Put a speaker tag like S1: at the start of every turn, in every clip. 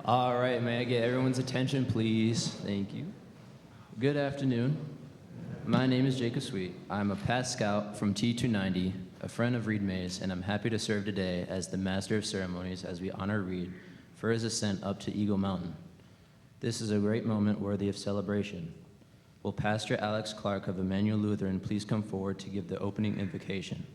S1: All right, may I get everyone's attention, please? Thank you. Good afternoon. My name is Jacob Sweet. I'm a past scout from T290, a friend of Reed Maes, and I'm happy to serve today as the Master of Ceremonies as we honor Reed for his ascent up to Eagle Mountain. This is a great moment worthy of celebration. Will Pastor Alex Clark of Emmanuel Lutheran please come forward to give the opening invocation?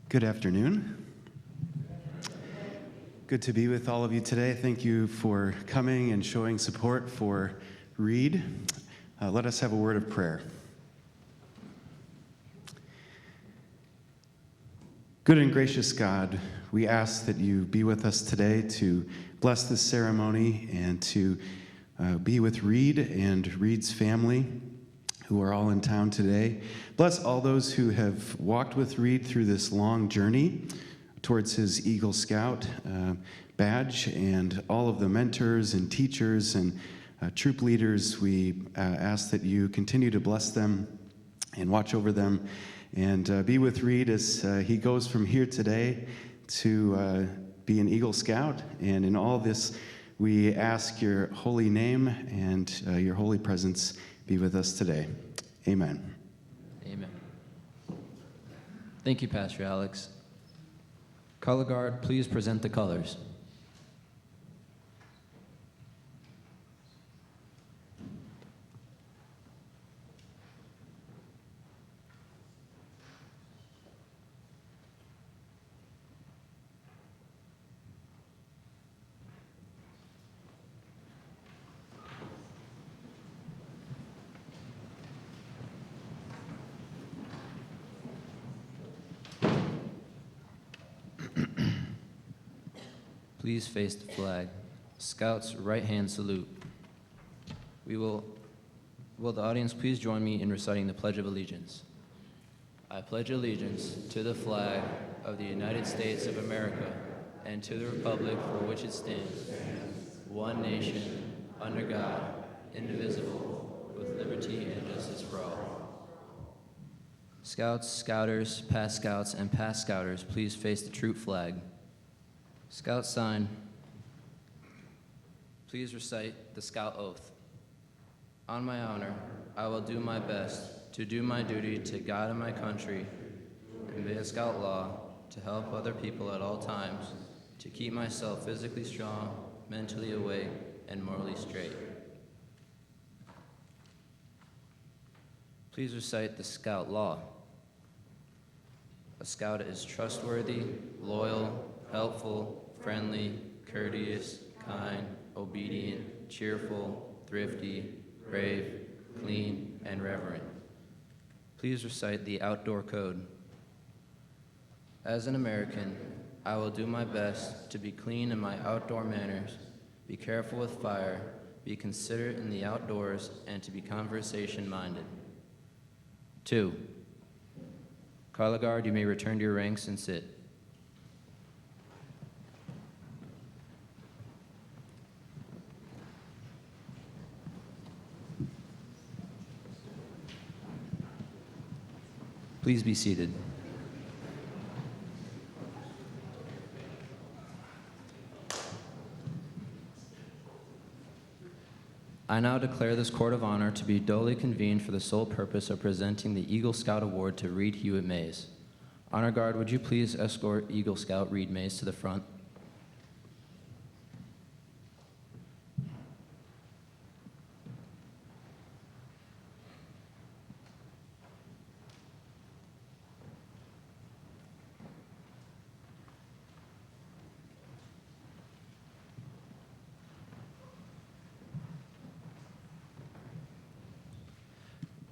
S2: Good afternoon. Good to be with all of you today. Thank you for coming and showing support for Reed. Let us have a word of prayer. Good and gracious God, we ask that you be with us today to bless this ceremony and to be with Reed and Reed's family, who are all in town today. Bless all those who have walked with Reed through this long journey towards his Eagle Scout badge, and all of the mentors and teachers and troop leaders. We ask that you continue to bless them and watch over them, and be with Reed as he goes from here today to be an Eagle Scout. And in all this, we ask your holy name and your holy presence be with us today. Amen.
S1: Amen. Thank you, Pastor Alex. Color Guard, please present the colors. Please face the flag. Scouts, right hand salute. Will the audience please join me in reciting the Pledge of Allegiance? I pledge allegiance to the flag of the United States of America and to the republic for which it stands, one nation, under God, indivisible, with liberty and justice for all. Scouts, Scouters, past Scouts, and past Scouters, please face the troop flag. Scout sign. Please recite the Scout Oath. On my honor, I will do my best to do my duty to God and my country, and obey Scout law, to help other people at all times, to keep myself physically strong, mentally awake, and morally straight. Please recite the Scout Law. A Scout is trustworthy, loyal, helpful, friendly, courteous, kind, obedient, cheerful, thrifty, brave, clean, and reverent. Please recite the Outdoor Code. As an American, I will do my best to be clean in my outdoor manners, be careful with fire, be considerate in the outdoors, and to be conversation-minded. 2. Color Guard, you may return to your ranks and sit. Please be seated. I now declare this Court of Honor to be duly convened for the sole purpose of presenting the Eagle Scout Award to Reed Hewitt Maes. Honor Guard, would you please escort Eagle Scout Reed Maes to the front?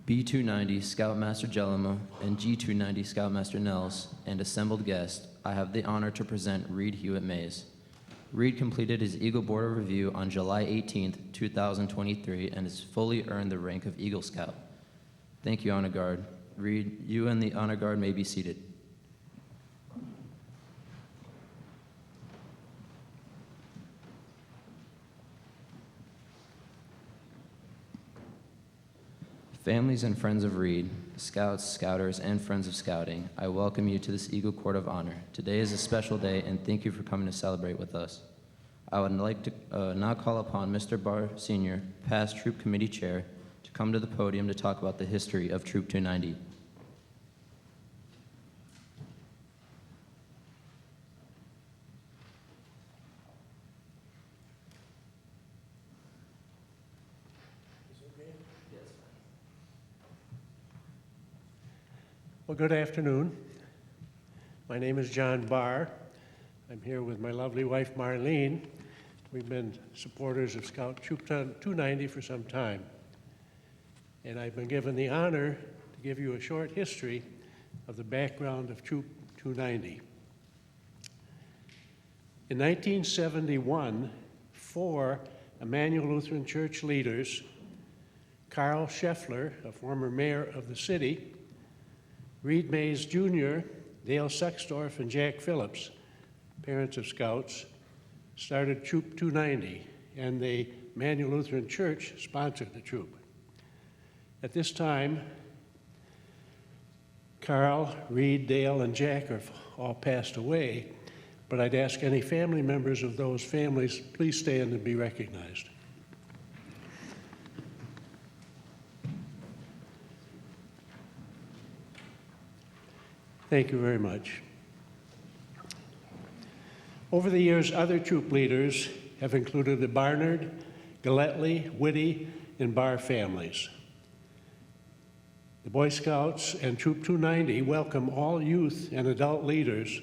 S1: B290 Scoutmaster Jellema and G290 Scoutmaster Nels and assembled guests, I have the honor to present Reed Hewitt Maes. Reed completed his Eagle Board of Review on July 18th, 2023, and has fully earned the rank of Eagle Scout. Thank you, Honor Guard. Reed, you and the Honor Guard may be seated. Families and friends of Reed, Scouts, Scouters, and friends of Scouting, I welcome you to this Eagle Court of Honor. Today is a special day, and thank you for coming to celebrate with us. I would like to now call upon Mr. Barr, Sr., past Troop Committee Chair, to come to the podium to talk about the history of Troop 290.
S3: Well, good afternoon. My name is John Barr. I'm here with my lovely wife, Marlene. We've been supporters of Scout Troop 290 for some time. And I've been given the honor to give you a short history of the background of Troop 290. In 1971, 4 Emmanuel Lutheran Church leaders, Carl Scheffler, a former mayor of the city, Reed Maes Jr., Dale Sextorf, and Jack Phillips, parents of Scouts, started Troop 290, and the Emmanuel Lutheran Church sponsored the troop. At this time, Carl, Reed, Dale, and Jack have all passed away, but I'd ask any family members of those families, please stand and be recognized. Thank you very much. Over the years, other troop leaders have included the Barnard, Galletley, Whitty, and Barr families. The Boy Scouts and Troop 290 welcome all youth and adult leaders,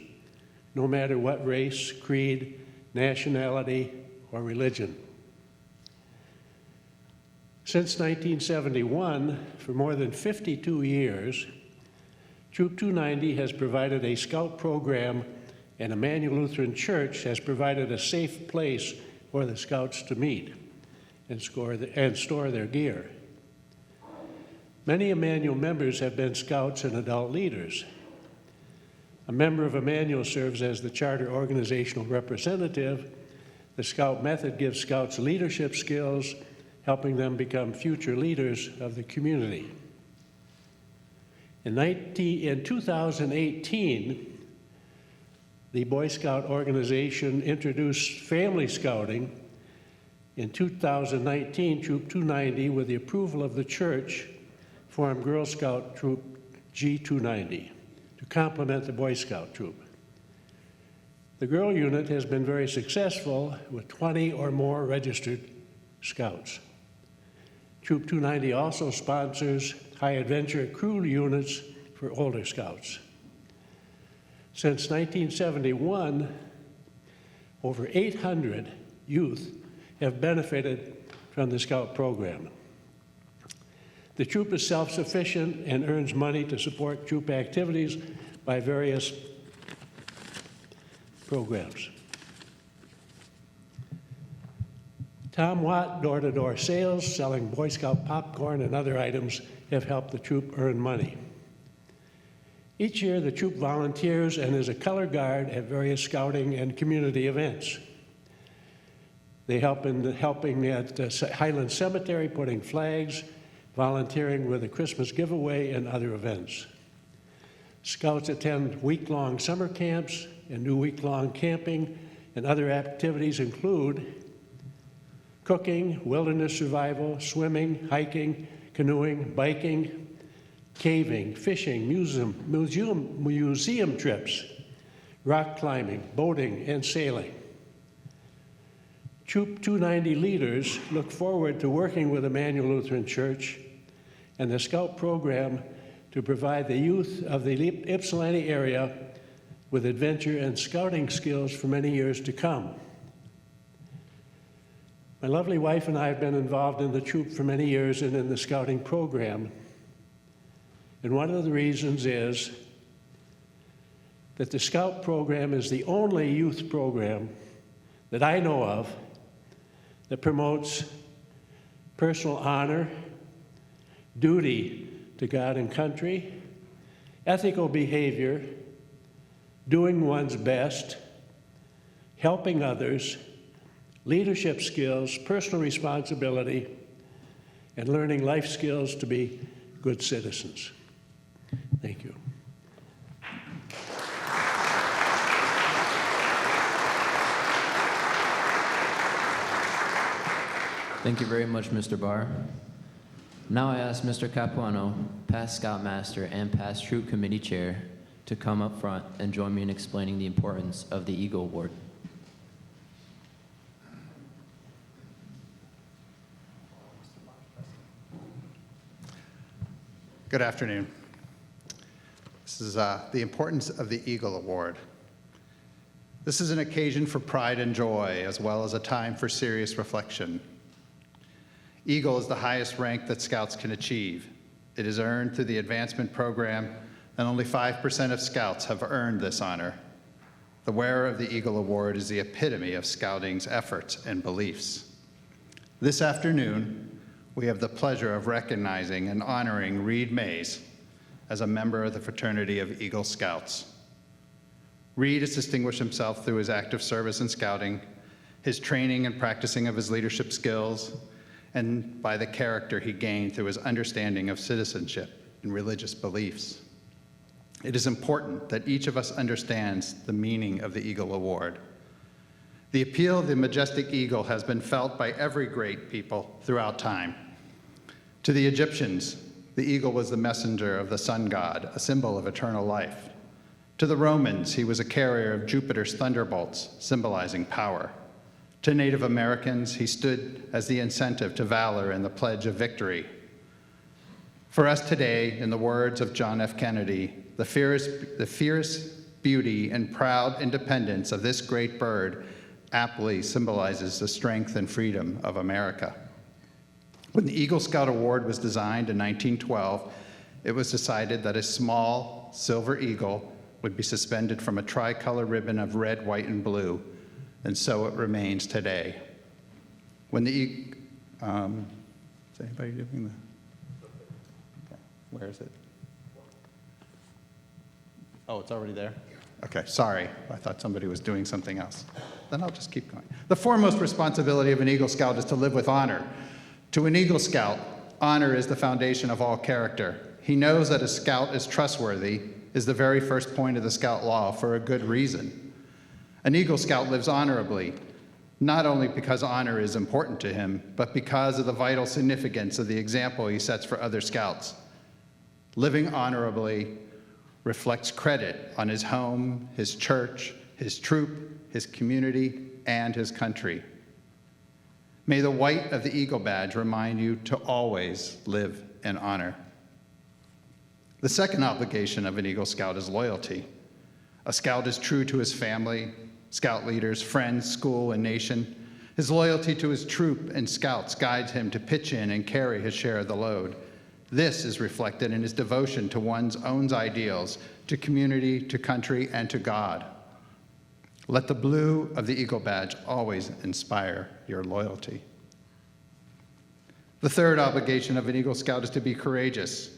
S3: no matter what race, creed, nationality, or religion. Since 1971, for more than 52 years, Troop 290 has provided a Scout program, and Emmanuel Lutheran Church has provided a safe place for the Scouts to meet and store their gear. Many Emmanuel members have been Scouts and adult leaders. A member of Emmanuel serves as the charter organizational representative. The Scout method gives Scouts leadership skills, helping them become future leaders of the community. In 2018, the Boy Scout organization introduced family scouting. In 2019, Troop 290, with the approval of the church, formed Girl Scout Troop G290 to complement the Boy Scout troop. The girl unit has been very successful with 20 or more registered Scouts. Troop 290 also sponsors high adventure crew units for older Scouts. Since 1971, over 800 youth have benefited from the Scout program. The troop is self-sufficient and earns money to support troop activities by various programs. Tom Watt door-to-door sales, selling Boy Scout popcorn and other items, have helped the troop earn money. Each year, the troop volunteers and is a color guard at various scouting and community events. They helping at Highland Cemetery, putting flags, volunteering with a Christmas giveaway and other events. Scouts attend week-long summer camps and do week-long camping, and other activities include cooking, wilderness survival, swimming, hiking, canoeing, biking, caving, fishing, museum trips, rock climbing, boating, and sailing. Troop 290 leaders look forward to working with Emmanuel Lutheran Church and the Scout program to provide the youth of the Ypsilanti area with adventure and scouting skills for many years to come. My lovely wife and I have been involved in the troop for many years and in the scouting program. And one of the reasons is that the Scout program is the only youth program that I know of that promotes personal honor, duty to God and country, ethical behavior, doing one's best, helping others, leadership skills, personal responsibility, and learning life skills to be good citizens. Thank you.
S1: Thank you very much, Mr. Barr. Now I ask Mr. Capuano, past Scoutmaster and past Troop Committee Chair, to come up front and join me in explaining the importance of the Eagle Award.
S4: Good afternoon. This is the importance of the Eagle Award. This is an occasion for pride and joy, as well as a time for serious reflection. Eagle is the highest rank that Scouts can achieve. It is earned through the advancement program, and only 5% of Scouts have earned this honor. The wearer of the Eagle Award is the epitome of Scouting's efforts and beliefs. This afternoon, we have the pleasure of recognizing and honoring Reed Maes as a member of the fraternity of Eagle Scouts. Reed has distinguished himself through his active service in Scouting, his training and practicing of his leadership skills, and by the character he gained through his understanding of citizenship and religious beliefs. It is important that each of us understands the meaning of the Eagle Award. The appeal of the majestic eagle has been felt by every great people throughout time. To the Egyptians, the eagle was the messenger of the sun god, a symbol of eternal life. To the Romans, he was a carrier of Jupiter's thunderbolts, symbolizing power. To Native Americans, he stood as the incentive to valor and the pledge of victory. For us today, in the words of John F. Kennedy, the fierce beauty and proud independence of this great bird aptly symbolizes the strength and freedom of America. When the Eagle Scout Award was designed in 1912, it was decided that a small silver eagle would be suspended from a tricolor ribbon of red, white, and blue, and so it remains today. When the is anybody doing the? Okay. Where is it? Oh, it's already there? Okay, sorry. I thought somebody was doing something else. Then I'll just keep going. The foremost responsibility of an Eagle Scout is to live with honor. To an Eagle Scout, honor is the foundation of all character. He knows that a Scout is trustworthy is the very first point of the Scout law for a good reason. An Eagle Scout lives honorably, not only because honor is important to him, but because of the vital significance of the example he sets for other Scouts. Living honorably reflects credit on his home, his church, his troop, his community, and his country. May the white of the Eagle Badge remind you to always live in honor. The second obligation of an Eagle Scout is loyalty. A Scout is true to his family, Scout leaders, friends, school, and nation. His loyalty to his troop and Scouts guides him to pitch in and carry his share of the load. This is reflected in his devotion to one's own ideals, to community, to country, and to God. Let the blue of the Eagle Badge always inspire your loyalty. The third obligation of an Eagle Scout is to be courageous.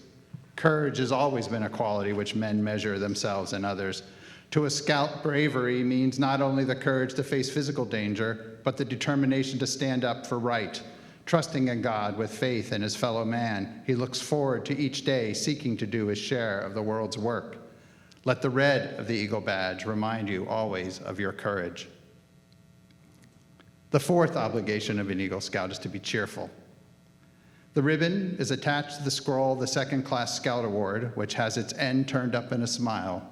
S4: Courage has always been a quality which men measure themselves and others. To a Scout, bravery means not only the courage to face physical danger, but the determination to stand up for right. Trusting in God with faith in his fellow man, he looks forward to each day seeking to do his share of the world's work. Let the red of the Eagle Badge remind you always of your courage. The fourth obligation of an Eagle Scout is to be cheerful. The ribbon is attached to the scroll of the Second-Class Scout Award, which has its end turned up in a smile.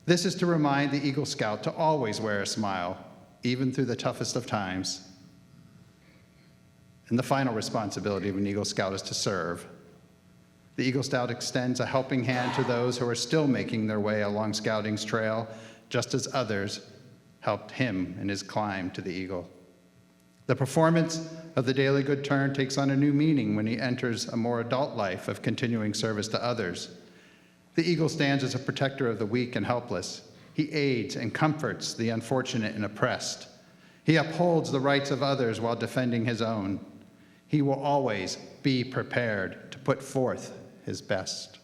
S4: This is to remind the Eagle Scout to always wear a smile, even through the toughest of times. And the final responsibility of an Eagle Scout is to serve. The Eagle Scout extends a helping hand to those who are still making their way along Scouting's trail, just as others helped him in his climb to the Eagle. The performance of the daily good turn takes on a new meaning when he enters a more adult life of continuing service to others. The Eagle stands as a protector of the weak and helpless. He aids and comforts the unfortunate and oppressed. He upholds the rights of others while defending his own. He will always be prepared to put forth his best.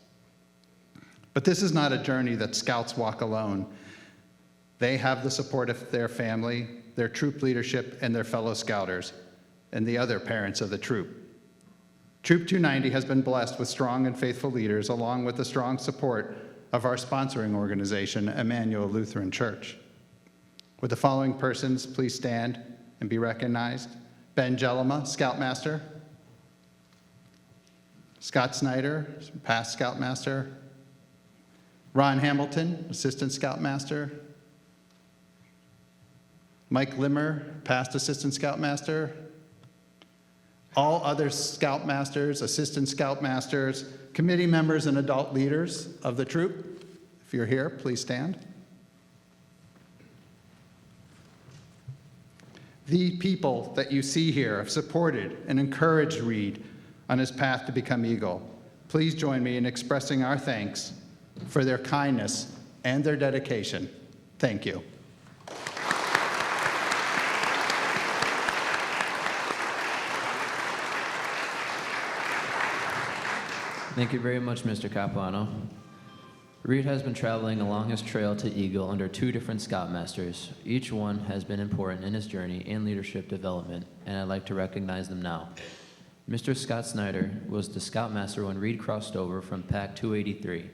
S4: But this is not a journey that Scouts walk alone. They have the support of their family, their troop leadership, and their fellow Scouters, and the other parents of the troop. Troop 290 has been blessed with strong and faithful leaders, along with the strong support of our sponsoring organization, Emmanuel Lutheran Church. Would the following persons please stand and be recognized? Ben Jellema, Scoutmaster. Scott Snyder, past Scoutmaster. Ron Hamilton, Assistant Scoutmaster. Mike Limmer, past Assistant Scoutmaster. All other Scoutmasters, Assistant Scoutmasters, committee members, and adult leaders of the troop. If you're here, please stand. The people that you see here have supported and encouraged Reed on his path to become Eagle. Please join me in expressing our thanks for their kindness and their dedication. Thank you.
S1: Thank you very much, Mr. Capuano. Reed has been traveling along his trail to Eagle under 2 different Scoutmasters. Each one has been important in his journey and leadership development, and I'd like to recognize them now. Mr. Scott Snyder was the Scoutmaster when Reed crossed over from Pack 283.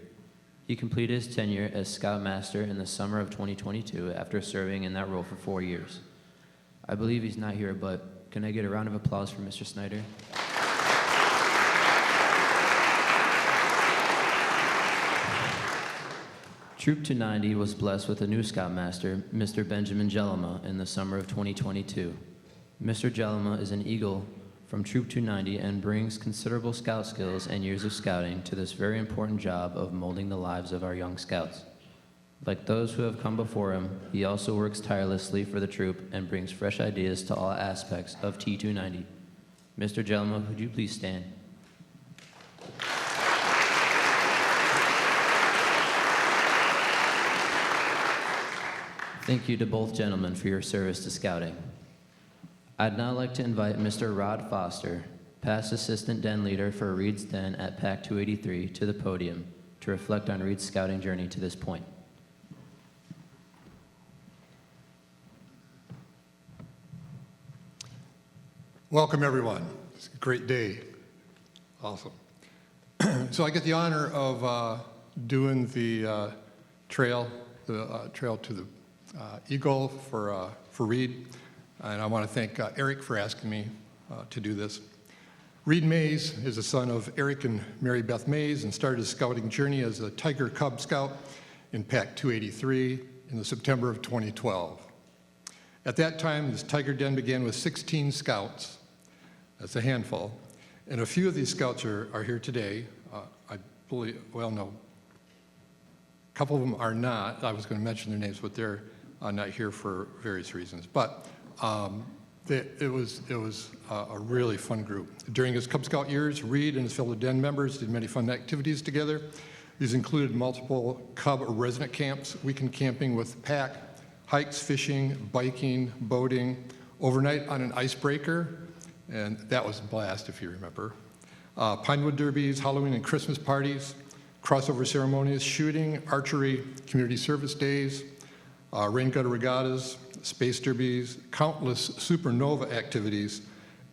S1: He completed his tenure as Scoutmaster in the summer of 2022 after serving in that role for 4 years. I believe he's not here, but can I get a round of applause for Mr. Snyder? Troop 290 was blessed with a new Scoutmaster, Mr. Benjamin Jellema, in the summer of 2022. Mr. Jellema is an Eagle from Troop 290 and brings considerable Scout skills and years of scouting to this very important job of molding the lives of our young Scouts. Like those who have come before him, he also works tirelessly for the troop and brings fresh ideas to all aspects of T290. Mr. Jellema, would you please stand? Thank you to both gentlemen for your service to Scouting. I'd now like to invite Mr. Rod Foster, past Assistant Den Leader for Reed's Den at Pack 283, to the podium to reflect on Reed's Scouting journey to this point.
S5: Welcome, everyone. It's a great day. Awesome. So I get the honor of doing the trail to the Eagle for Reed, and I want to thank Eric for asking me to do this. Reed Maes is the son of Eric and Mary Beth Maes and started his scouting journey as a Tiger Cub Scout in Pack 283 in the September of 2012. At that time, this Tiger Den began with 16 Scouts. That's a handful. And a few of these Scouts are here today. I believe, well, no. A couple of them are not. I was going to mention their names, but they're not here for various reasons. But it was a really fun group. During his Cub Scout years, Reed and his fellow Den members did many fun activities together. These included multiple Cub or resident camps, weekend camping with pack, hikes, fishing, biking, boating, overnight on an icebreaker, and that was a blast if you remember. Pinewood derbies, Halloween and Christmas parties, crossover ceremonies, shooting, archery, community service days, rain gutter regattas, space derbies, countless supernova activities,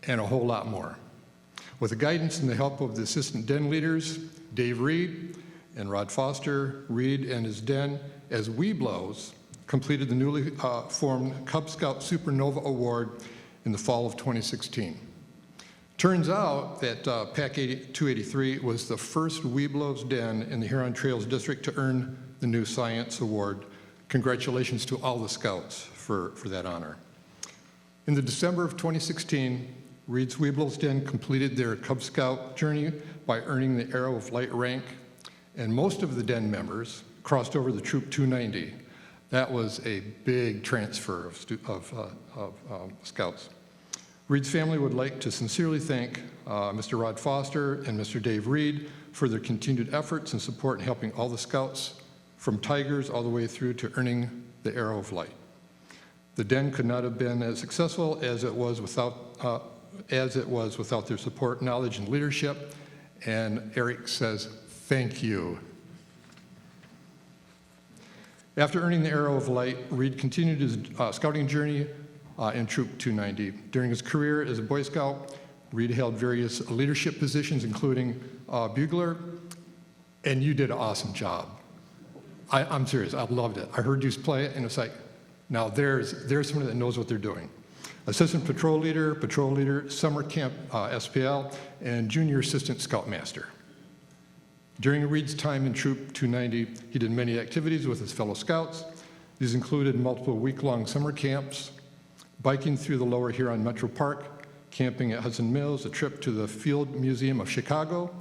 S5: and a whole lot more. With the guidance and the help of the assistant den leaders, Dave Reed and Rod Foster, Reed and his den, as Weeblos, completed the newly formed Cub Scout Supernova Award in the fall of 2016. Turns out that Pack 283 was the first Weeblos Den in the Huron Trails District to earn the new Science Award. Congratulations to all the Scouts for that honor. In the December of 2016, Reed's Weeblos Den completed their Cub Scout journey by earning the Arrow of Light rank, and most of the Den members crossed over the Troop 290. That was a big transfer of Scouts. Reed's family would like to sincerely thank Mr. Rod Foster and Mr. Dave Reed for their continued efforts and support in helping all the Scouts from Tigers all the way through to earning the Arrow of Light. The Den could not have been as successful as it was without their support, knowledge, and leadership. And Eric says, thank you. After earning the Arrow of Light, Reed continued his scouting journey in Troop 290. During his career as a Boy Scout, Reed held various leadership positions, including bugler, and you did an awesome job. I'm serious, I loved it. I heard you play it, and it's like, now there's somebody that knows what they're doing. Assistant patrol leader, summer camp SPL, and junior assistant scoutmaster. During Reed's time in Troop 290, he did many activities with his fellow scouts. These included multiple week-long summer camps, biking through the Lower Huron Metro Park, camping at Hudson Mills, a trip to the Field Museum of Chicago,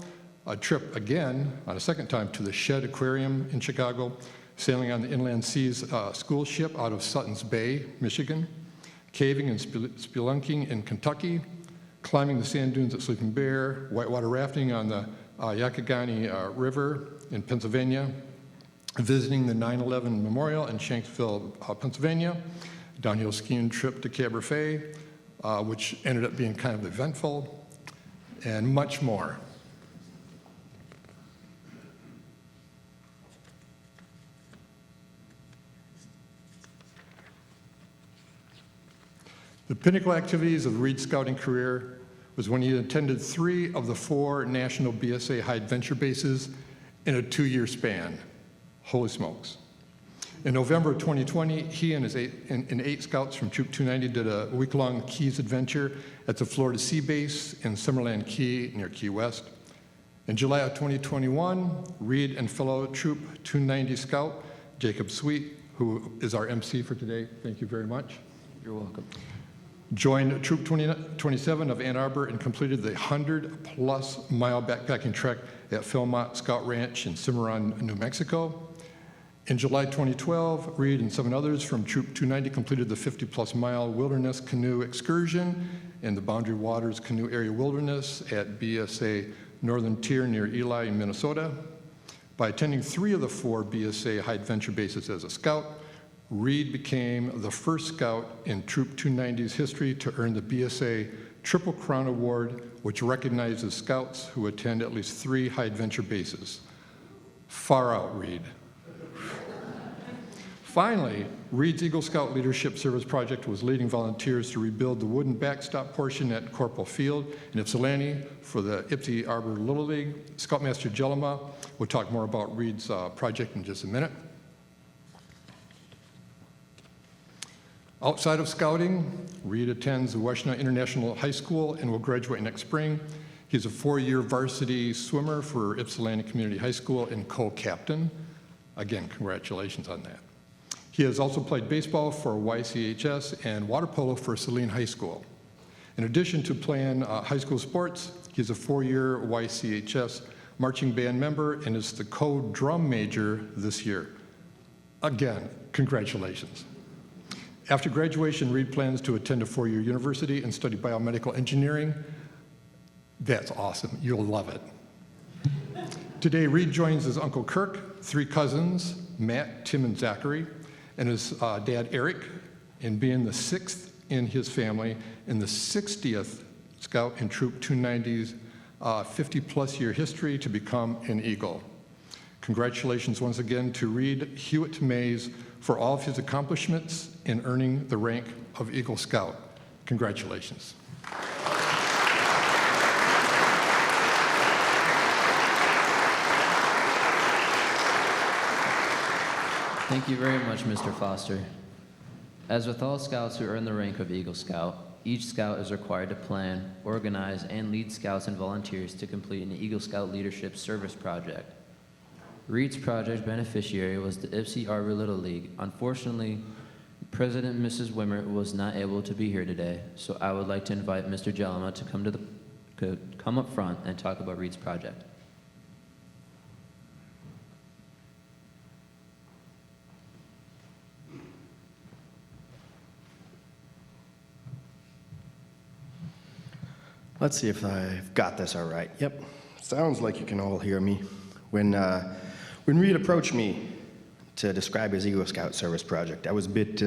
S5: a trip again, on a second time, to the Shed Aquarium in Chicago, sailing on the Inland Seas school ship out of Sutton's Bay, Michigan, caving and spelunking in Kentucky, climbing the sand dunes at Sleeping Bear, whitewater rafting on the Yakagani River in Pennsylvania, visiting the 9/11 Memorial in Shanksville, Pennsylvania, downhill skiing trip to Cabernet, which ended up being kind of eventful, and much more. The pinnacle activities of Reed's scouting career was when he attended 3 of the 4 national BSA high adventure bases in a 2-year span. Holy smokes. In November of 2020, he and his 8 scouts from Troop 290 did a week-long Keys adventure at the Florida Sea Base in Summerland Key near Key West. In July of 2021, Reed and fellow Troop 290 scout Jacob Sweet, who is our MC for today, thank you very much.
S1: You're welcome.
S5: Joined Troop 27 of Ann Arbor and completed the 100-plus mile backpacking trek at Philmont Scout Ranch in Cimarron, New Mexico. In July 2012, Reed and 7 others from Troop 290 completed the 50-plus mile wilderness canoe excursion in the Boundary Waters Canoe Area Wilderness at BSA Northern Tier near Ely, Minnesota. By attending 3 of the 4 BSA high adventure bases as a scout, Reed became the first scout in Troop 290's history to earn the BSA Triple Crown Award, which recognizes scouts who attend at least 3 high adventure bases. Far out, Reed. Finally, Reed's Eagle Scout Leadership Service Project was leading volunteers to rebuild the wooden backstop portion at Corporal Field in Ypsilanti for the Ypsi Arbor Little League. Scoutmaster Jelema will talk more about Reed's project in just a minute. Outside of scouting, Reed attends the Washington International High School and will graduate next spring. He's a 4-year varsity swimmer for Ypsilanti Community High School and co-captain. Again, congratulations on that. He has also played baseball for YCHS and water polo for Saline High School. In addition to playing high school sports, he's a 4-year YCHS marching band member and is the co-drum major this year. Again, congratulations. After graduation, Reed plans to attend a 4-year university and study biomedical engineering. That's awesome. You'll love it. Today, Reed joins his Uncle Kirk, 3 cousins, Matt, Tim, and Zachary, and his dad, Eric, in being the 6th in his family and the 60th scout in Troop 290's 50-plus year history to become an Eagle. Congratulations once again to Reed Hewitt Maes for all of his accomplishments in earning the rank of Eagle Scout. Congratulations.
S1: Thank you very much, Mr. Foster. As with all scouts who earn the rank of Eagle Scout, each scout is required to plan, organize, and lead scouts and volunteers to complete an Eagle Scout Leadership Service project. Reed's project beneficiary was the Ypsi Arbor Little League. Unfortunately, President Mrs. Wimmer was not able to be here today, so I would like to invite Mr. Jelema to come up front and talk about Reed's project.
S6: Let's see if I've got this all right. Yep, sounds like you can all hear me. When Reed approached me to describe his Eagle Scout service project, I was a bit,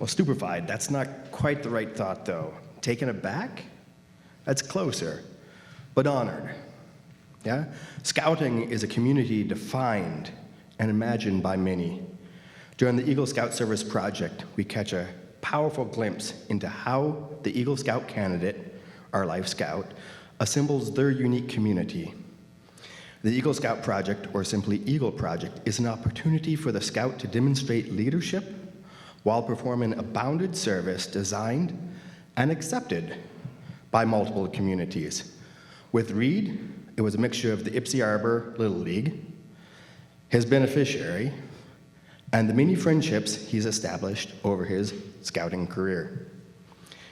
S6: stupefied. That's not quite the right thought, though. Taken aback? That's closer, but honored. Yeah? Scouting is a community defined and imagined by many. During the Eagle Scout service project, we catch a powerful glimpse into how the Eagle Scout candidate Our Life Scout, assembles their unique community. The Eagle Scout Project, or simply Eagle Project, is an opportunity for the Scout to demonstrate leadership while performing a bounded service designed and accepted by multiple communities. With Reed, it was a mixture of the Ypsi Arbor Little League, his beneficiary, and the many friendships he's established over his scouting career.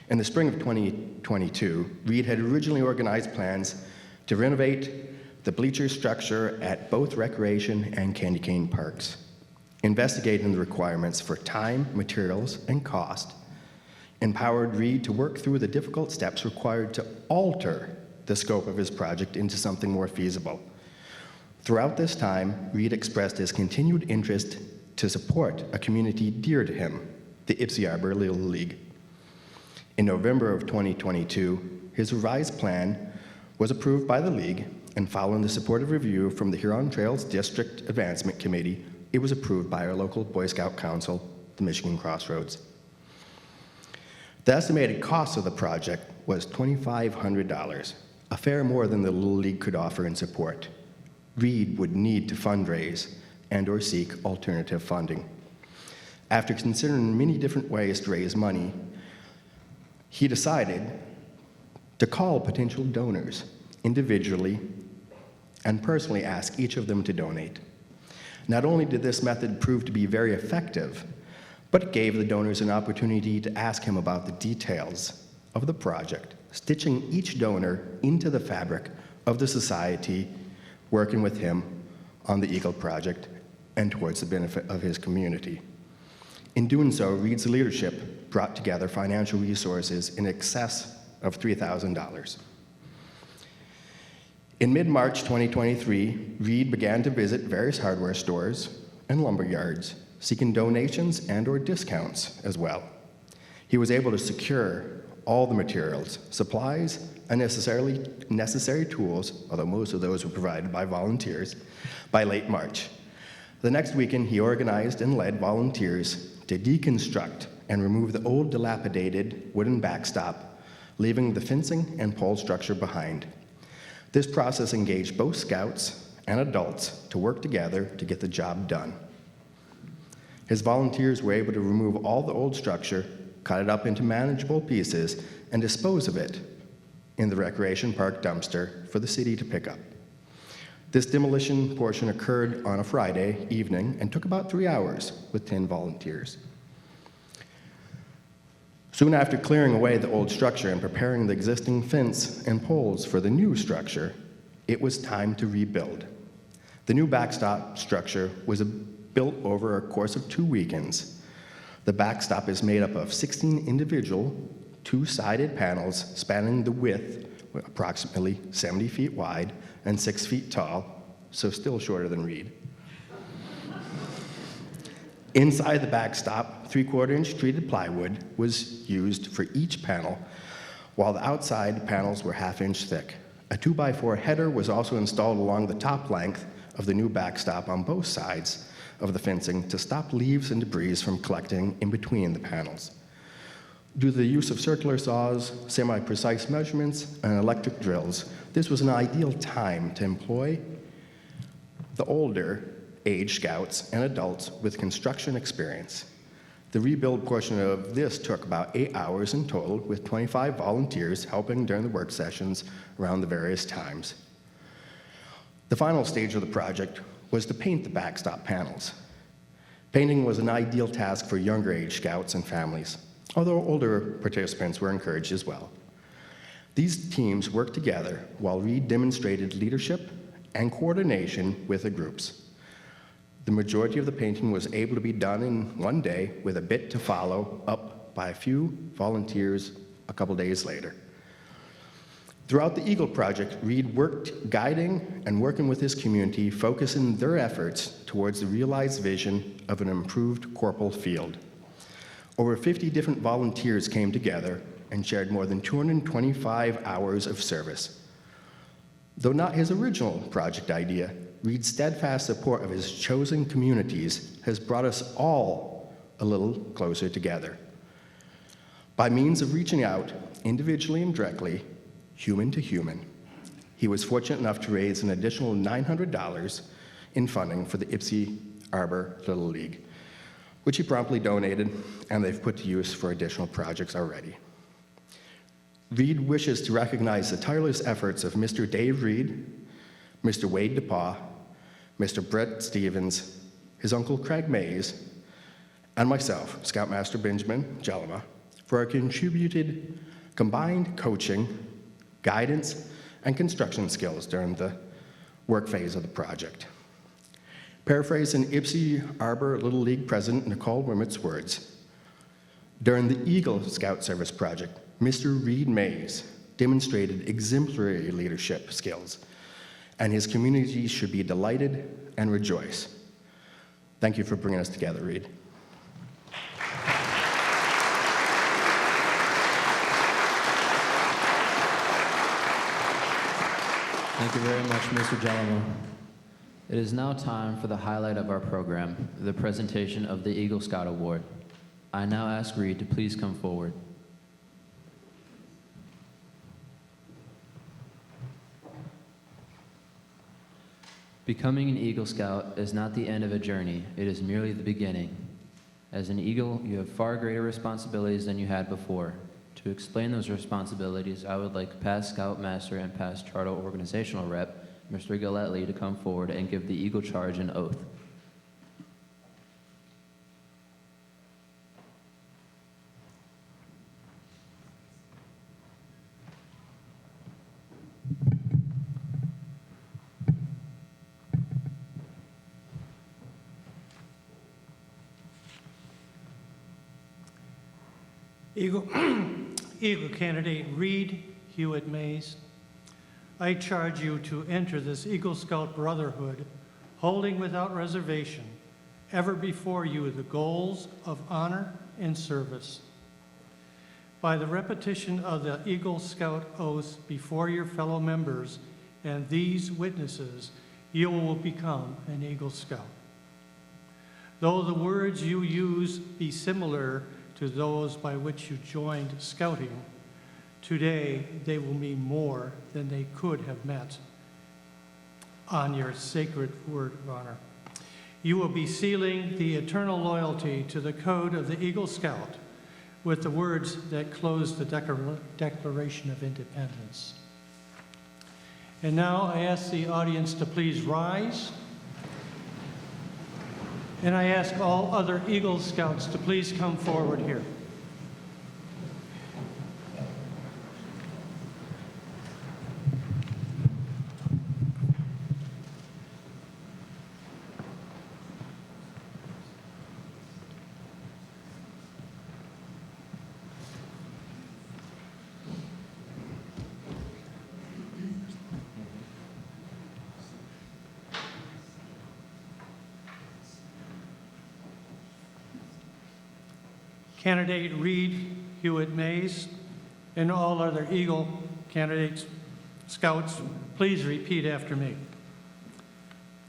S6: In the spring of 2022, Reed had originally organized plans to renovate the bleacher structure at both Recreation and Candy Cane parks, investigating the requirements for time, materials, and cost, empowered Reed to work through the difficult steps required to alter the scope of his project into something more feasible. Throughout this time, Reed expressed his continued interest to support a community dear to him, the Ypsi Arbor Little League. In November of 2022, his revised plan was approved by the League, and following the supportive review from the Huron Trails District Advancement Committee, it was approved by our local Boy Scout Council, the Michigan Crossroads. The estimated cost of the project was $2,500, a fair more than the Little League could offer in support. Reed would need to fundraise and/or seek alternative funding. After considering many different ways to raise money, he decided to call potential donors individually and personally ask each of them to donate. Not only did this method prove to be very effective, but it gave the donors an opportunity to ask him about the details of the project, stitching each donor into the fabric of the society, working with him on the Eagle Project and towards the benefit of his community. In doing so, Reed's leadership brought together financial resources in excess of $3,000. In mid-March 2023, Reed began to visit various hardware stores and lumber yards, seeking donations and/or discounts as well. He was able to secure all the materials, supplies, and necessary tools, although most of those were provided by volunteers, by late March. The next weekend, he organized and led volunteers to deconstruct and remove the old dilapidated wooden backstop, leaving the fencing and pole structure behind. This process engaged both scouts and adults to work together to get the job done. His volunteers were able to remove all the old structure, cut it up into manageable pieces, and dispose of it in the Recreation Park dumpster for the city to pick up. This demolition portion occurred on a Friday evening and took about 3 hours with 10 volunteers. Soon after clearing away the old structure and preparing the existing fence and poles for the new structure, it was time to rebuild. The new backstop structure was built over a course of 2 weekends. The backstop is made up of 16 individual, two-sided panels spanning the width, approximately 70 feet wide and 6 feet tall, so still shorter than Reed. Inside the backstop, 3/4-inch treated plywood was used for each panel, while the outside panels were 1/2-inch thick. A 2x4 header was also installed along the top length of the new backstop on both sides of the fencing to stop leaves and debris from collecting in between the panels. Due to the use of circular saws, semi-precise measurements, and electric drills, this was an ideal time to employ the older age scouts and adults with construction experience. The rebuild portion of this took about 8 hours in total, with 25 volunteers helping during the work sessions around the various times. The final stage of the project was to paint the backstop panels. Painting was an ideal task for younger age scouts and families, although older participants were encouraged as well. These teams worked together while Reed demonstrated leadership and coordination with the groups. The majority of the painting was able to be done in one day, with a bit to follow up by a few volunteers a couple days later. Throughout the Eagle Project, Reed worked guiding and working with his community, focusing their efforts towards the realized vision of an improved corporal field. Over 50 different volunteers came together and shared more than 225 hours of service. Though not his original project idea, Reed's steadfast support of his chosen communities has brought us all a little closer together. By means of reaching out individually and directly, human to human. He was fortunate enough to raise an additional $900 in funding for the Ypsi Arbor Little League, which he promptly donated, and they've put to use for additional projects already. Reed wishes to recognize the tireless efforts of Mr. Dave Reed, Mr. Wade DePaw, Mr. Brett Stevens, his uncle Craig Maes, and myself, Scoutmaster Benjamin Jellema, for our contributed combined coaching, guidance, and construction skills during the work phase of the project. Paraphrasing Ypsi Arbor Little League President Nicole Wimet's words, during the Eagle Scout Service project, Mr. Reed Maes demonstrated exemplary leadership skills, and his community should be delighted and rejoice. Thank you for bringing us together, Reed.
S1: Thank you very much, Mr. Jellema. It is now time for the highlight of our program, the presentation of the Eagle Scout Award. I now ask Reed to please come forward. Becoming an Eagle Scout is not the end of a journey, it is merely the beginning. As an Eagle, you have far greater responsibilities than you had before. To explain those responsibilities, I would like past Scoutmaster and past Charter Organizational Rep, Mr. Gilletley, to come forward and give the Eagle Charge an oath.
S7: Eagle candidate Reed Hewitt Maes, I charge you to enter this Eagle Scout Brotherhood, holding without reservation ever before you the goals of honor and service. By the repetition of the Eagle Scout oath before your fellow members and these witnesses, you will become an Eagle Scout. Though the words you use be similar to those by which you joined Scouting, today they will mean more than they could have meant on your sacred word of honor. You will be sealing the eternal loyalty to the code of the Eagle Scout with the words that close the Declaration of Independence. And now I ask the audience to please rise. And I ask all other Eagle Scouts to please come forward here. Candidate Reed Hewitt Maes and all other Eagle candidates, Scouts, please repeat after me.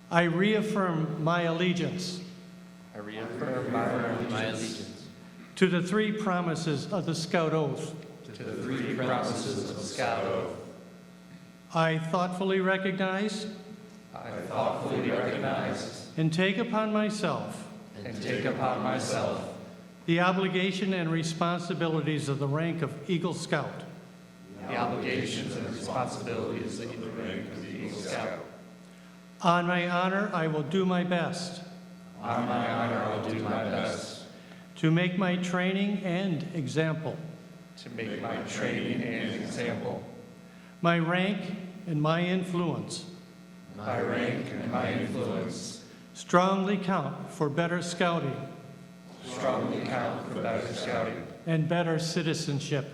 S7: I reaffirm my allegiance.
S1: I reaffirm my allegiance
S7: to the three promises of the Scout Oath.
S1: to the three promises of the Scout Oath.
S7: I thoughtfully recognize and take upon myself the obligation and responsibilities of the rank of Eagle Scout. On my honor, I will do my best. To make my training and example. My rank and my influence. Strongly count for better scouting. And better citizenship.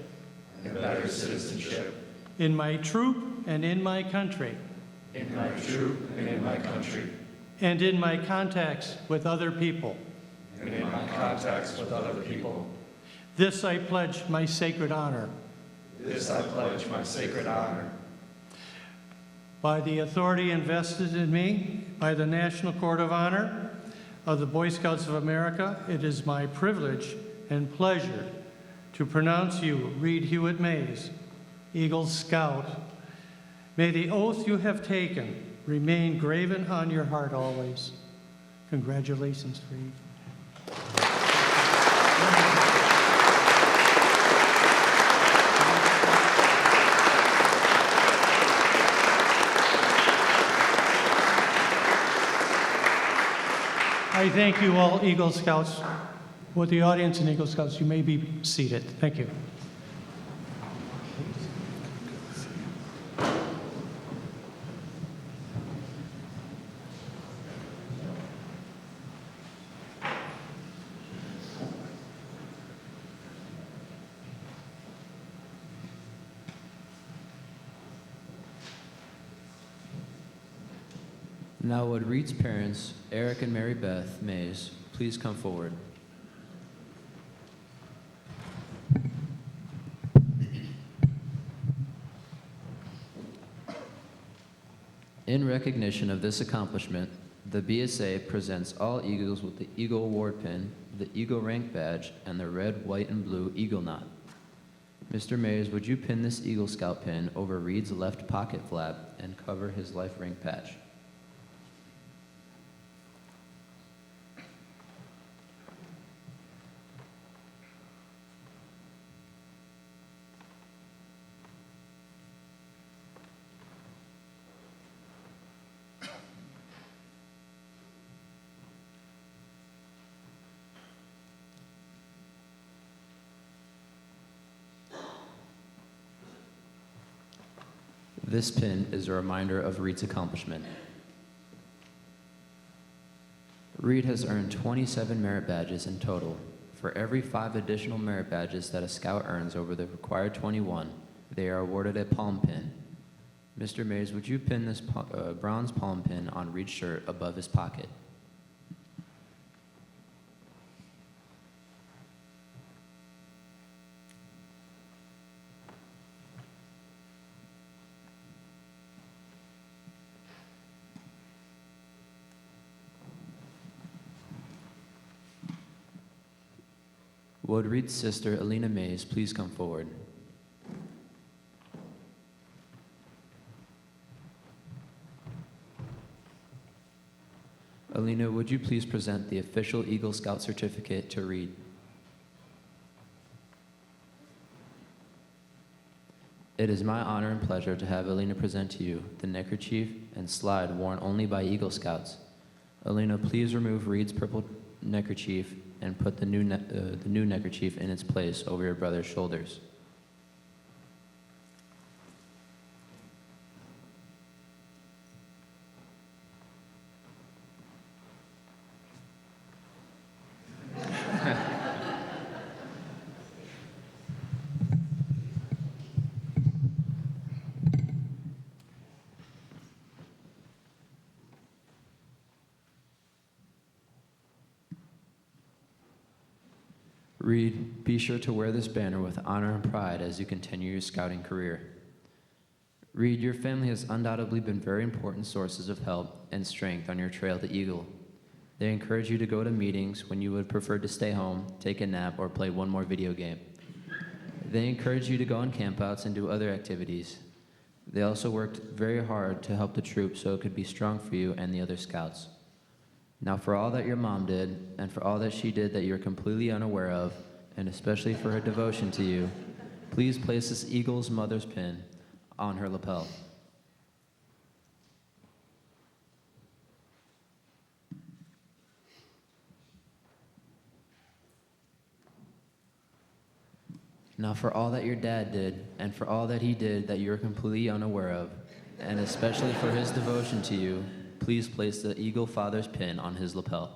S7: In my troop and in my country. And in my contacts with other people. This I pledge my sacred honor. By the authority invested in me by the National Court of Honor of the Boy Scouts of America, it is my privilege and pleasure to pronounce you, Reed Hewitt Maes, Eagle Scout. May the oath you have taken remain graven on your heart always. Congratulations, Reed. I thank you all, Eagle Scouts. With the audience and Eagle Scouts, you may be seated. Thank you.
S1: Now would Reed's parents, Eric and Mary Beth Maes, please come forward. In recognition of this accomplishment, the BSA presents all Eagles with the Eagle Award pin, the Eagle Rank badge, and the red, white, and blue Eagle knot. Mr. Maes, would you pin this Eagle Scout pin over Reed's left pocket flap and cover his life rank patch? This pin is a reminder of Reed's accomplishment. Reed has earned 27 merit badges in total. For every 5 additional merit badges that a scout earns over the required 21, they are awarded a palm pin. Mr. Maes, would you pin this bronze palm pin on Reed's shirt above his pocket? Would Reed's sister, Alina Maes, please come forward? Alina, would you please present the official Eagle Scout certificate to Reed? It is my honor and pleasure to have Alina present to you the neckerchief and slide worn only by Eagle Scouts. Alina, please remove Reed's purple neckerchief and put the new neckerchief in its place over your brother's shoulders. Reed, be sure to wear this banner with honor and pride as you continue your scouting career. Reed, your family has undoubtedly been very important sources of help and strength on your trail to Eagle. They encourage you to go to meetings when you would prefer to stay home, take a nap, or play one more video game. They encourage you to go on campouts and do other activities. They also worked very hard to help the troop so it could be strong for you and the other scouts. Now, for all that your mom did, and for all that she did that you're completely unaware of, and especially for her devotion to you, please place this Eagle's mother's pin on her lapel. Now, for all that your dad did, and for all that he did that you're completely unaware of, and especially for his devotion to you, please place the Eagle Father's pin on his lapel.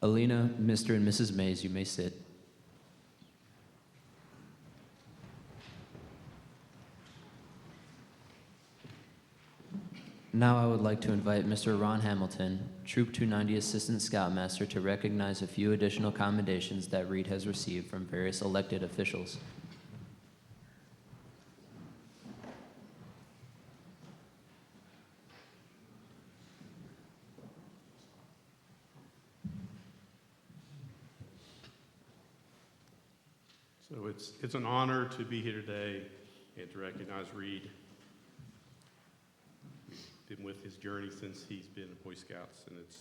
S1: Alina, Mr. and Mrs. Maes, you may sit. Now I would like to invite Mr. Ron Hamilton, Troop 290 Assistant Scoutmaster, to recognize a few additional commendations that Reed has received from various elected officials.
S8: So it's an honor to be here today and to recognize Reed. We've been with his journey since he's been in Boy Scouts, and it's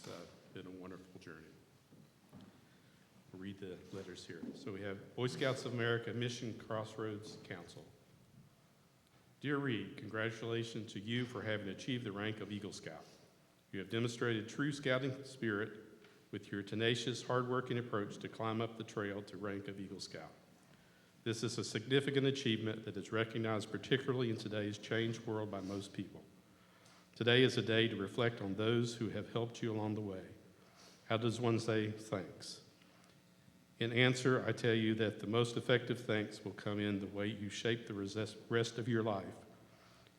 S8: been a wonderful journey. I'll read the letters here. So we have Boy Scouts of America Mission Crossroads Council. Dear Reed, congratulations to you for having achieved the rank of Eagle Scout. You have demonstrated true scouting spirit with your tenacious, hardworking approach to climb up the trail to rank of Eagle Scout. This is a significant achievement that is recognized particularly in today's changed world by most people. Today is a day to reflect on those who have helped you along the way. How does one say thanks? In answer, I tell you that the most effective thanks will come in the way you shape the rest of your life.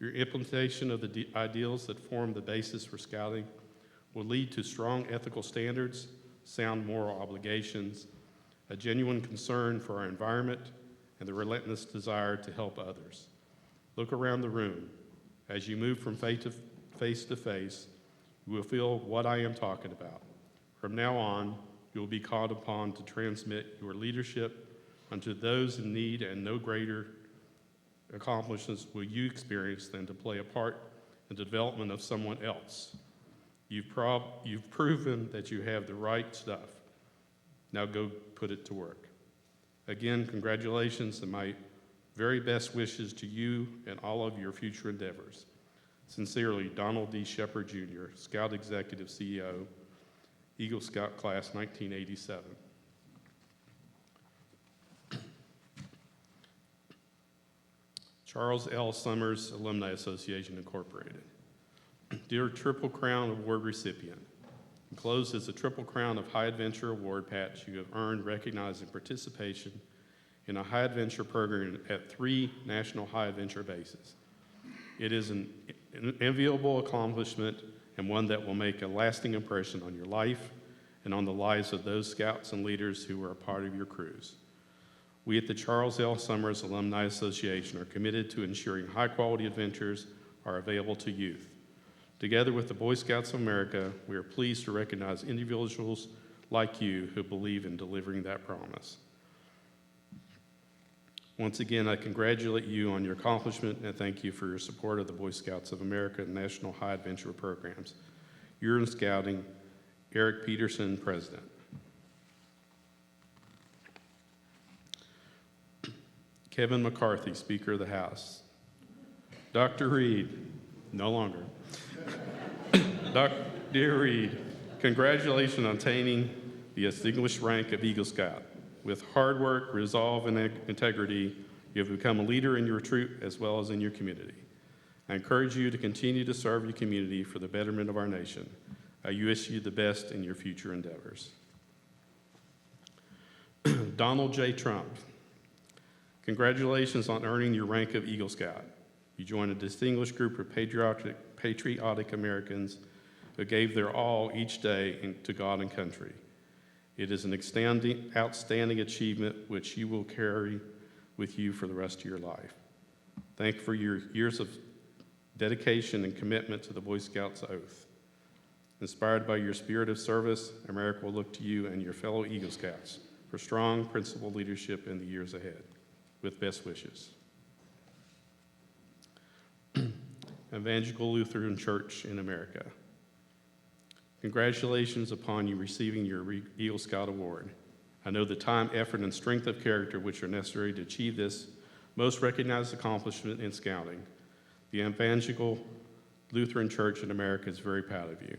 S8: Your implementation of the ideals that form the basis for scouting will lead to strong ethical standards, sound moral obligations, a genuine concern for our environment, and the relentless desire to help others. Look around the room. As you move from face to face, you will feel what I am talking about. From now on, you will be called upon to transmit your leadership unto those in need, and no greater accomplishments will you experience than to play a part in the development of someone else. You've proven that you have the right stuff. Now go put it to work. Again, congratulations and my very best wishes to you and all of your future endeavors. Sincerely, Donald D. Shepard, Jr., Scout Executive CEO, Eagle Scout Class 1987. Charles L. Summers, Alumni Association, Incorporated. Dear Triple Crown Award recipient, enclosed is a Triple Crown of High Adventure Award patch you have earned recognizing participation in a high adventure program at 3 national high adventure bases. It is an enviable accomplishment and one that will make a lasting impression on your life and on the lives of those scouts and leaders who were a part of your crews. We at the Charles L. Summers Alumni Association are committed to ensuring high-quality adventures are available to youth. Together with the Boy Scouts of America, we are pleased to recognize individuals like you who believe in delivering that promise. Once again, I congratulate you on your accomplishment and thank you for your support of the Boy Scouts of America National High Adventure Programs. You're in Scouting, Eric Peterson, President. Kevin McCarthy, Speaker of the House. Dr. Reed, no longer. Dear Reed, congratulations on attaining the distinguished rank of Eagle Scout. With hard work, resolve, and integrity, you have become a leader in your troop as well as in your community. I encourage you to continue to serve your community for the betterment of our nation. I wish you the best in your future endeavors. Donald J. Trump, congratulations on earning your rank of Eagle Scout. You joined a distinguished group of patriotic Americans who gave their all each day to God and country. It is an outstanding achievement which you will carry with you for the rest of your life. Thank you for your years of dedication and commitment to the Boy Scouts oath. Inspired by your spirit of service, America will look to you and your fellow Eagle Scouts for strong, principled leadership in the years ahead. With best wishes. Evangelical Lutheran Church in America. Congratulations upon you receiving your Eagle Scout Award. I know the time, effort, and strength of character which are necessary to achieve this most recognized accomplishment in scouting. The Evangelical Lutheran Church in America is very proud of you.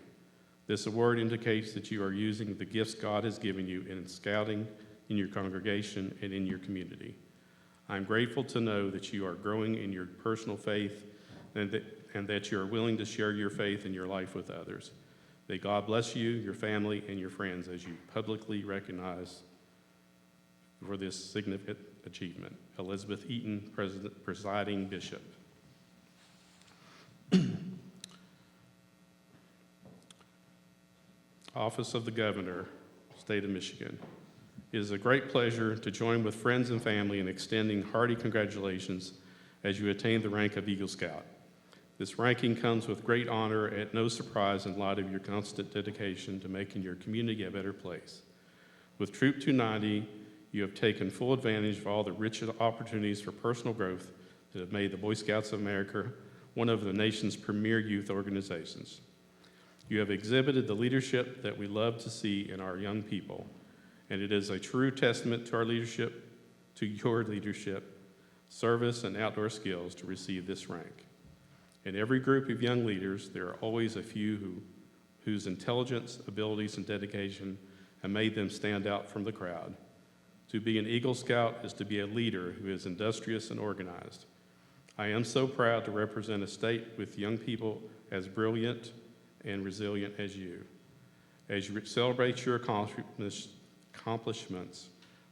S8: This award indicates that you are using the gifts God has given you in scouting, in your congregation, and in your community. I'm grateful to know that you are growing in your personal faith and that you are willing to share your faith and your life with others. May God bless you, your family, and your friends as you publicly recognize for this significant achievement. Elizabeth Eaton, Presiding Bishop. Office of the Governor, State of Michigan. It is a great pleasure to join with friends and family in extending hearty congratulations as you attain the rank of Eagle Scout. This ranking comes with great honor and no surprise in light of your constant dedication to making your community a better place. With Troop 290, You have taken full advantage of all the rich opportunities for personal growth that have made the Boy Scouts of America one of the nation's premier youth organizations. You have exhibited the leadership that we love to see in our young people, and it is a true testament to our leadership, to your leadership, service, and outdoor skills to receive this rank. In every group of young leaders, there are always a few whose intelligence, abilities, and dedication have made them stand out from the crowd. To be an Eagle Scout is to be a leader who is industrious and organized. I am so proud to represent a state with young people as brilliant and resilient as you. As you celebrate your accomplishments,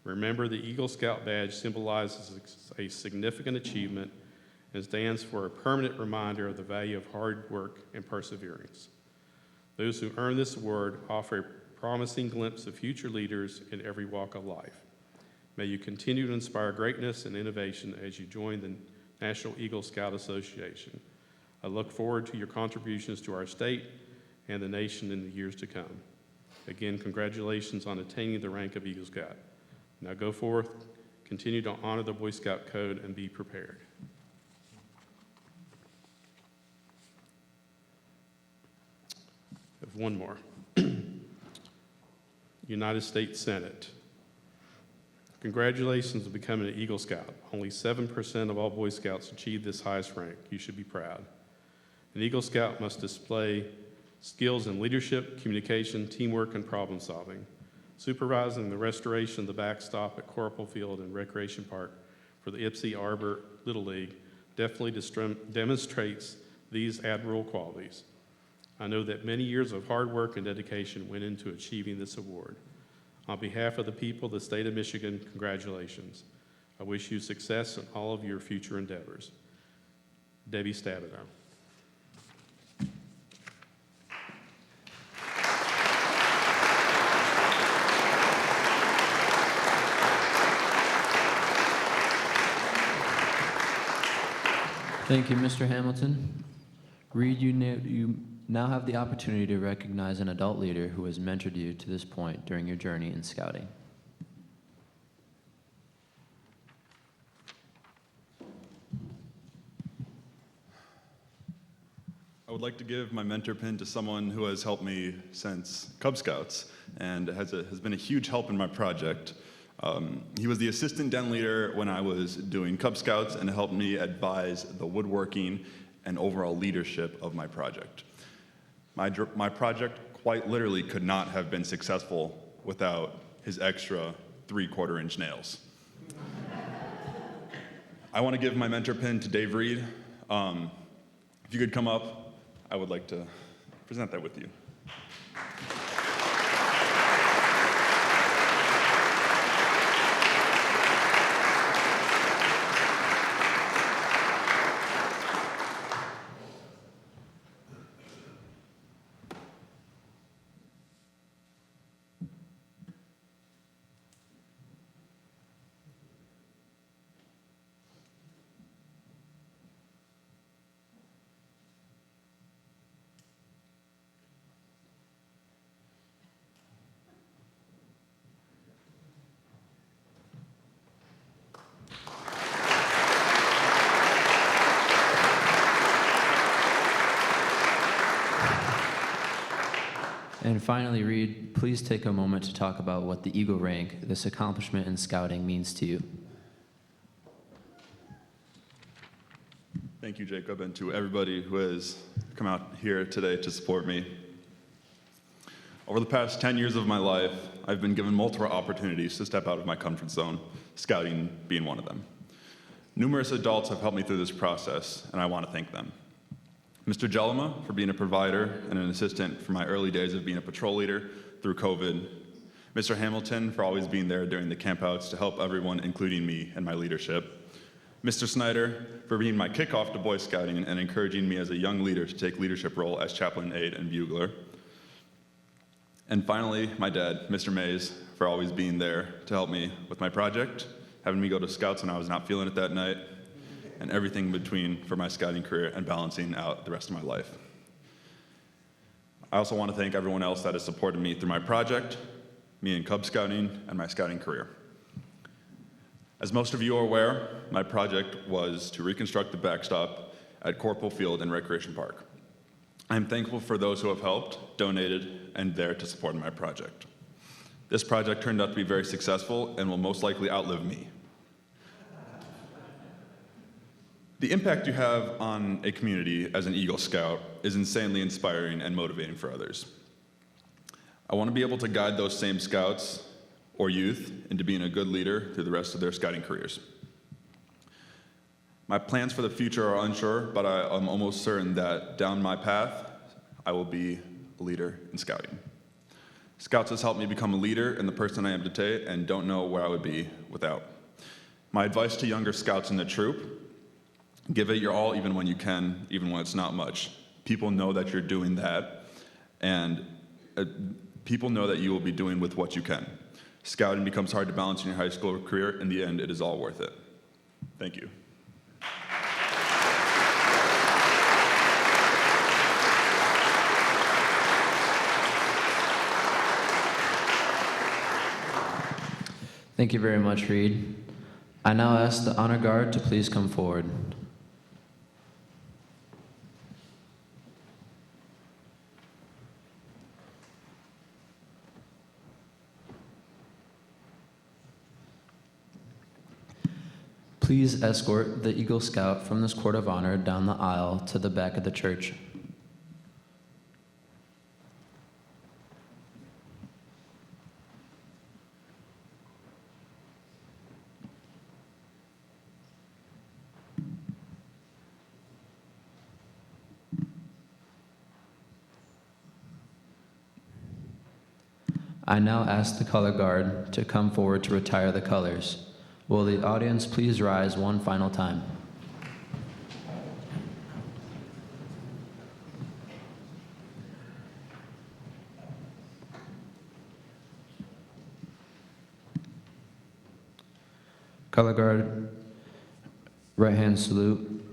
S8: remember the Eagle Scout badge symbolizes a significant achievement and stands for a permanent reminder of the value of hard work and perseverance. Those who earn this award offer a promising glimpse of future leaders in every walk of life. May you continue to inspire greatness and innovation as you join the National Eagle Scout Association. I look forward to your contributions to our state and the nation in the years to come. Again, congratulations on attaining the rank of Eagle Scout. Now go forth, continue to honor the Boy Scout Code, and be prepared. I have one more. United States Senate. Congratulations on becoming an Eagle Scout. Only 7% of all Boy Scouts achieve this highest rank. You should be proud. An Eagle Scout must display skills in leadership, communication, teamwork, and problem solving. Supervising the restoration of the backstop at Corporal Field and Recreation Park for the Ypsi Arbor Little League definitely demonstrates these admirable qualities. I know that many years of hard work and dedication went into achieving this award. On behalf of the people of the state of Michigan, congratulations. I wish you success in all of your future endeavors. Debbie Stabenow.
S1: Thank you, Mr. Hamilton. Reed, you now have the opportunity to recognize an adult leader who has mentored you to this point during your journey in scouting.
S9: I would like to give my mentor pin to someone who has helped me since Cub Scouts and has been a huge help in my project. He was the assistant den leader when I was doing Cub Scouts and helped me advise the woodworking and overall leadership of my project. My project quite literally could not have been successful without his extra 3/4-inch nails. I want to give my mentor pin to Dave Reed. If you could come up, I would like to present that with you.
S1: And finally, Reed, please take a moment to talk about what the Eagle rank, this accomplishment in scouting, means to you.
S9: Thank you, Jacob, and to everybody who has come out here today to support me. Over the past 10 years of my life, I've been given multiple opportunities to step out of my comfort zone, scouting being one of them. Numerous adults have helped me through this process, and I want to thank them. Mr. Jellema for being a provider and an assistant for my early days of being a patrol leader through COVID. Mr. Hamilton for always being there during the campouts to help everyone, including me and my leadership. Mr. Snyder for being my kickoff to Boy Scouting and encouraging me as a young leader to take leadership role as chaplain aide and bugler. And finally, my dad, Mr. Maes, for always being there to help me with my project, having me go to scouts when I was not feeling it that night, and everything in between for my scouting career and balancing out the rest of my life. I also want to thank everyone else that has supported me through my project, me in Cub Scouting, and my scouting career. As most of you are aware, my project was to reconstruct the backstop at Corporal Field and Recreation Park. I am thankful for those who have helped, donated, and there to support my project. This project turned out to be very successful and will most likely outlive me. The impact you have on a community as an Eagle Scout is insanely inspiring and motivating for others. I want to be able to guide those same scouts or youth into being a good leader through the rest of their scouting careers. My plans for the future are unsure, but I am almost certain that down my path, I will be a leader in scouting. Scouts has helped me become a leader and the person I am today, and don't know where I would be without. My advice to younger scouts in the troop: give it your all even when you can, even when it's not much. People know that you're doing that, and people know that you will be doing with what you can. Scouting becomes hard to balance in your high school career. In the end, it is all worth it. Thank you.
S1: Thank you very much, Reed. I now ask the honor guard to please come forward. Please escort the Eagle Scout from this court of honor down the aisle to the back of the church. I now ask the color guard to come forward to retire the colors. Will the audience please rise one final time? Color guard, right hand salute.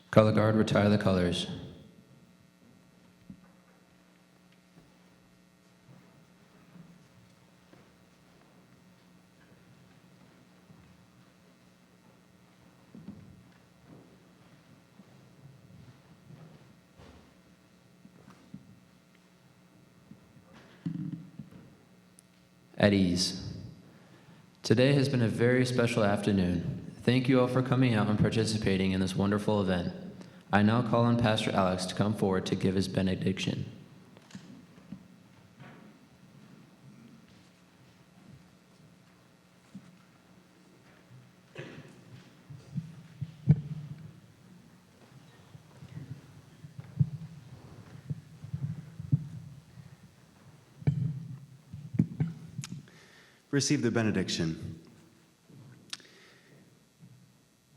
S1: Color guard, retire the colors. At ease. Today has been a very special afternoon. Thank you all for coming out and participating in this wonderful event. I now call on Pastor Alex to come forward to give his benediction.
S2: Receive the benediction.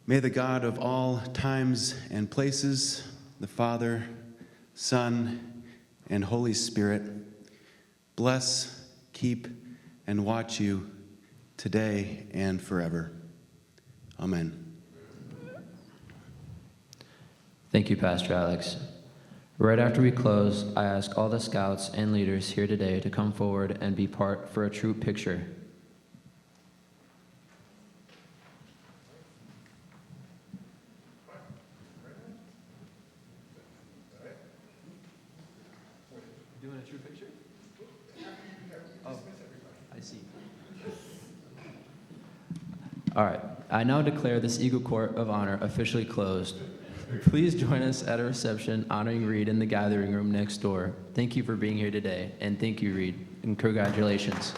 S2: May the God of all times and places, the Father, Son, and Holy Spirit, bless, keep, and watch you today and forever. Amen.
S1: Thank you, Pastor Alex. Right after we close, I ask all the scouts and leaders here today to come forward and be part for a troop picture. Doing a troop picture? Oh, I see. All right, I now declare this Eagle Court of Honor officially closed. Please join us at a reception honoring Reed in the gathering room next door. Thank you for being here today, and thank you, Reed, and congratulations.